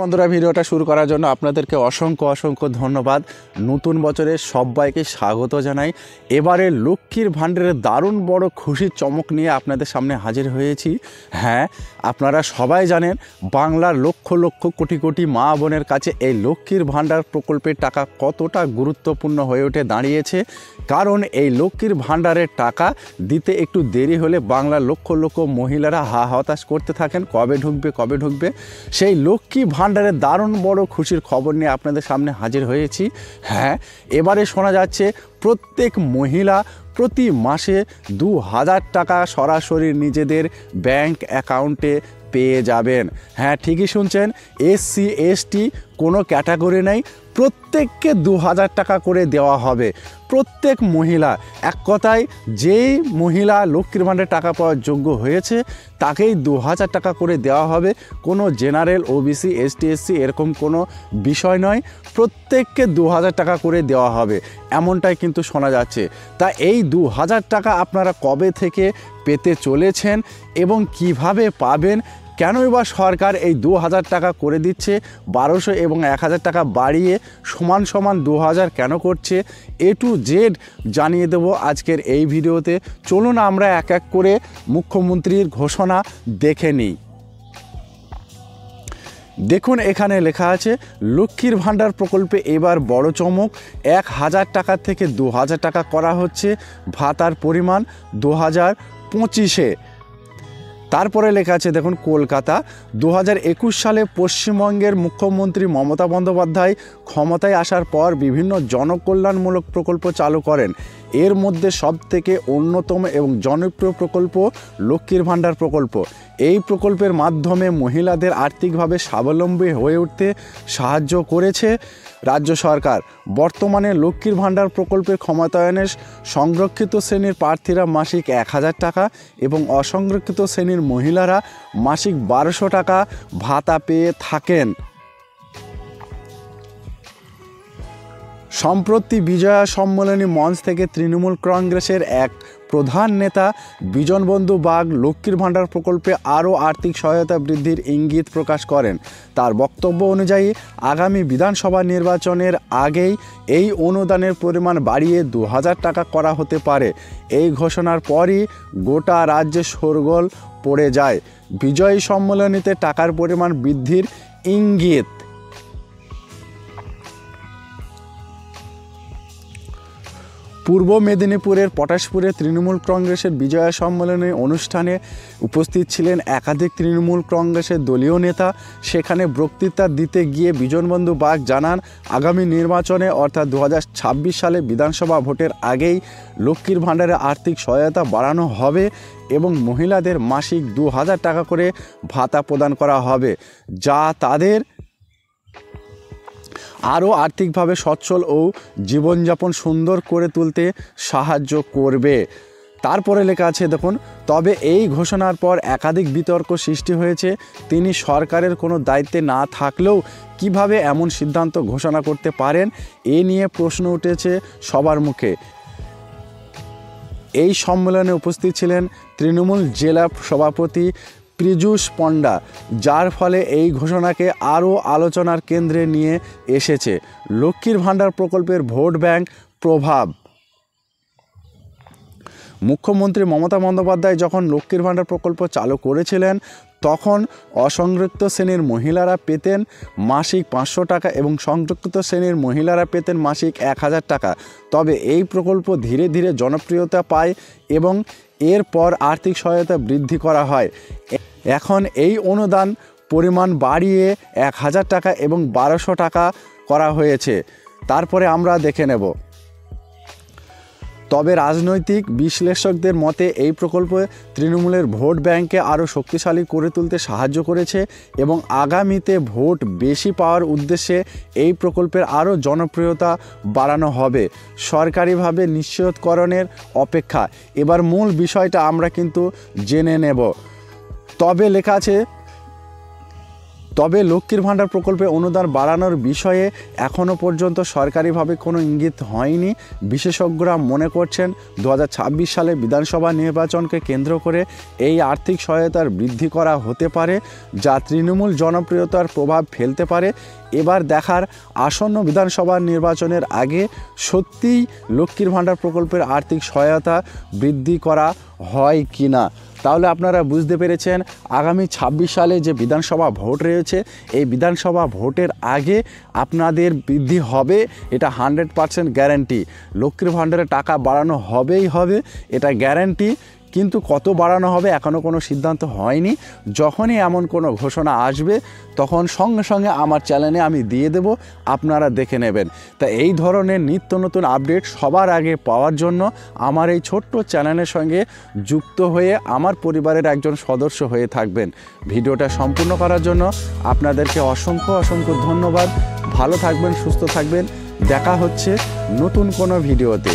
বন্ধুরা, ভিডিওটা শুরু করার জন্য আপনাদেরকে অসংখ্য ধন্যবাদ। নতুন বছরে সবাইকে স্বাগত জানাই। এবারে লক্ষ্মীর ভাণ্ডারের দারুণ বড় খুশির চমক নিয়ে আপনাদের সামনে হাজির হয়েছি। হ্যাঁ, আপনারা সবাই জানেন বাংলার লক্ষ লক্ষ কোটি কোটি মা বোনের কাছে এই লক্ষ্মীর ভাণ্ডার প্রকল্পের টাকা কতটা গুরুত্বপূর্ণ হয়ে উঠে দাঁড়িয়েছে। কারণ এই লক্ষ্মীর ভাণ্ডারের টাকা দিতে একটু দেরি হলে বাংলার লক্ষ লক্ষ মহিলারা হতাশ করতে থাকেন, কবে ঢুকবে। সেই লক্ষ্মী ভাণ্ডারের দারুণ বড় খুশির খবর নিয়ে আপনাদের সামনে হাজির হয়েছি। হ্যাঁ, এবারে শোনা যাচ্ছে প্রত্যেক মহিলা প্রতি মাসে 2000 টাকা সরাসরি নিজেদের ব্যাংক অ্যাকাউন্টে পেয়ে যাবেন। হ্যাঁ, ঠিকই শুনছেন, SC ST কোনো ক্যাটাগরি নেই, প্রত্যেককে 2000 টাকা করে দেওয়া হবে। প্রত্যেক মহিলা, এক কথায় যেই মহিলা লক্ষ্মীর ভাণ্ডারে টাকা পাওয়ার যোগ্য হয়েছে তাকেই 2000 টাকা করে দেওয়া হবে। কোনো জেনারেল, OBC, ST SC এরকম কোনো বিষয় নয়, প্রত্যেককে 2000 টাকা করে দেওয়া হবে, এমনটাই কিন্তু শোনা যাচ্ছে। তা এই 2000 টাকা আপনারা কবে থেকে পেতে চলেছেন এবং কিভাবে পাবেন, কেনই বা সরকার এই 2000 টাকা করে দিচ্ছে, 1200 এবং 1000 টাকা বাড়িয়ে সমান 2000 কেন করছে, A to Z জানিয়ে দেব আজকের এই ভিডিওতে। চলুন আমরা এক এক করে মুখ্যমন্ত্রীর ঘোষণা দেখে নিই। দেখুন, এখানে লেখা আছে লক্ষ্মীর ভাণ্ডার প্রকল্পে এবার বড় চমক, 1000 টাকা থেকে 2000 টাকা করা হচ্ছে ভাতার পরিমাণ 2025-এ। তারপরে লেখা আছে দেখুন, কলকাতা 2021 সালে পশ্চিমবঙ্গের মুখ্যমন্ত্রী মমতা বন্দ্যোপাধ্যায় ক্ষমতায় আসার পর বিভিন্ন জনকল্যাণমূলক প্রকল্প চালু করেন। এর মধ্যে সবথেকে অন্যতম এবং জনপ্রিয় প্রকল্প লক্ষ্মীর ভাণ্ডার প্রকল্প। এই প্রকল্পের মাধ্যমে মহিলাদের আর্থিকভাবে স্বাবলম্বী হয়ে উঠতে সাহায্য করেছে রাজ্য সরকার। বর্তমানে লক্ষ্মীর ভাণ্ডার প্রকল্পের ক্ষমতায়নে সংরক্ষিত শ্রেণীর প্রার্থীরা মাসিক 1000 টাকা এবং অসংরক্ষিত শ্রেণীর মহিলারা মাসিক 1200 টাকা ভাতা পেয়ে থাকেন। সম্প্রতি বিজয়া সম্মেলনী মঞ্চ থেকে তৃণমূল কংগ্রেসের এক প্রধান নেতা বিজন বন্ধু বাগ লক্ষ্মীর ভাণ্ডার প্রকল্পে আরও আর্থিক সহায়তা বৃদ্ধির ইঙ্গিত প্রকাশ করেন। তার বক্তব্য অনুযায়ী আগামী বিধানসভা নির্বাচনের আগেই এই অনুদানের পরিমাণ বাড়িয়ে 2000 টাকা করা হতে পারে। এই ঘোষণার পরই গোটা রাজ্যে শোরগোল পড়ে যায়। বিজয়ী সম্মেলনীতে টাকার পরিমাণ বৃদ্ধির ইঙ্গিত। পূর্ব মেদিনীপুরের পটাশপুরে তৃণমূল কংগ্রেসের বিজয়া সম্মেলনী অনুষ্ঠানে উপস্থিত ছিলেন একাধিক তৃণমূল কংগ্রেসের দলীয় নেতা। সেখানে বক্তৃতা দিতে গিয়ে বিজনবন্ধু বাগ জানান, আগামী নির্বাচনে অর্থাৎ 2026 সালে বিধানসভা ভোটের আগেই লক্ষ্মীর ভাণ্ডারে আর্থিক সহায়তা বাড়ানো হবে এবং মহিলাদের মাসিক 2000 টাকা করে ভাতা প্রদান করা হবে, যা তাদের আরও আর্থিকভাবে সচ্ছল ও জীবনযাপন সুন্দর করে তুলতে সাহায্য করবে। তারপরে লেখা আছে দেখুন, তবে এই ঘোষণার পর একাধিক বিতর্ক সৃষ্টি হয়েছে। তিনি সরকারের কোনো দায়িত্বে না থাকলেও কিভাবে এমন সিদ্ধান্ত ঘোষণা করতে পারেন, এ নিয়ে প্রশ্ন উঠেছে সবার মুখে। এই সম্মেলনে উপস্থিত ছিলেন তৃণমূল জেলা সভাপতি পীযূষ পণ্ডা, যার ফলে এই ঘোষণাকে আরও আলোচনার কেন্দ্রে নিয়ে এসেছে লক্ষ্মীর ভাণ্ডার প্রকল্পের ভোট ব্যাংক প্রভাব। মুখ্যমন্ত্রী মমতা বন্দ্যোপাধ্যায় যখন লক্ষ্মীর ভাণ্ডার প্রকল্প চালু করেছিলেন তখন অসংরক্ষিত শ্রেণীর মহিলারা পেতেন মাসিক 500 টাকা এবং সংরক্ষিত শ্রেণীর মহিলারা পেতেন মাসিক 1000 টাকা। তবে এই প্রকল্প ধীরে ধীরে জনপ্রিয়তা পায় এবং এরপর আর্থিক সহায়তা বৃদ্ধি করা হয়। এখন এই অনুদান পরিমাণ বাড়িয়ে 1000 টাকা এবং 1200 টাকা করা হয়েছে। তারপরে আমরা দেখে নেব। তবে রাজনৈতিক বিশ্লেষকদের মতে এই প্রকল্প তৃণমূলের ভোট ব্যাংককে আরও শক্তিশালী করে তুলতে সাহায্য করেছে এবং আগামীতে ভোট বেশি পাওয়ার উদ্দেশ্যে এই প্রকল্পের আরও জনপ্রিয়তা বাড়ানো হবে। সরকারিভাবে নিশ্চিতকরণের অপেক্ষা। এবার মূল বিষয়টা আমরা কিন্তু জেনে নেব। তবে লেখা আছে তবে লক্ষ্মীর ভাণ্ডার প্রকল্পে অনুদান বাড়ানোর বিষয়ে এখনও পর্যন্ত সরকারিভাবে কোনো ইঙ্গিত হয়নি। বিশেষজ্ঞরা মনে করছেন 2026 সালে বিধানসভা নির্বাচনকে কেন্দ্র করে এই আর্থিক সহায়তার বৃদ্ধি করা হতে পারে, যা তৃণমূল জনপ্রিয়তার প্রভাব ফেলতে পারে। এবার দেখার আসন্ন বিধানসভা নির্বাচনের আগে সত্যিই লক্ষ্মীর ভাণ্ডার প্রকল্পের আর্থিক সহায়তা বৃদ্ধি করা হয় কি না। তাহলে আপনারা বুঝতে পেরেছেন আগামী 26 সালে যে বিধানসভা ভোট রয়েছে, এই বিধানসভা ভোটের আগে আপনাদের বৃদ্ধি হবে, এটা 100% গ্যারান্টি। লক্ষ্মীর ভাণ্ডারে টাকা বাড়ানো হবেই হবে, এটা গ্যারান্টি। কিন্তু কত বাড়ানো হবে এখনও কোনো সিদ্ধান্ত হয়নি। যখনই এমন কোনো ঘোষণা আসবে তখন সঙ্গে সঙ্গে আমার চ্যানেলে আমি দিয়ে দেব, আপনারা দেখে নেবেন। তা এই ধরনের নিত্য নতুন আপডেট সবার আগে পাওয়ার জন্য আমার এই ছোট্ট চ্যানেলের সঙ্গে যুক্ত হয়ে আমার পরিবারের একজন সদস্য হয়ে থাকবেন। ভিডিওটা সম্পূর্ণ করার জন্য আপনাদেরকে অসংখ্য অসংখ্য ধন্যবাদ। ভালো থাকবেন, সুস্থ থাকবেন। দেখা হচ্ছে নতুন কোনো ভিডিওতে।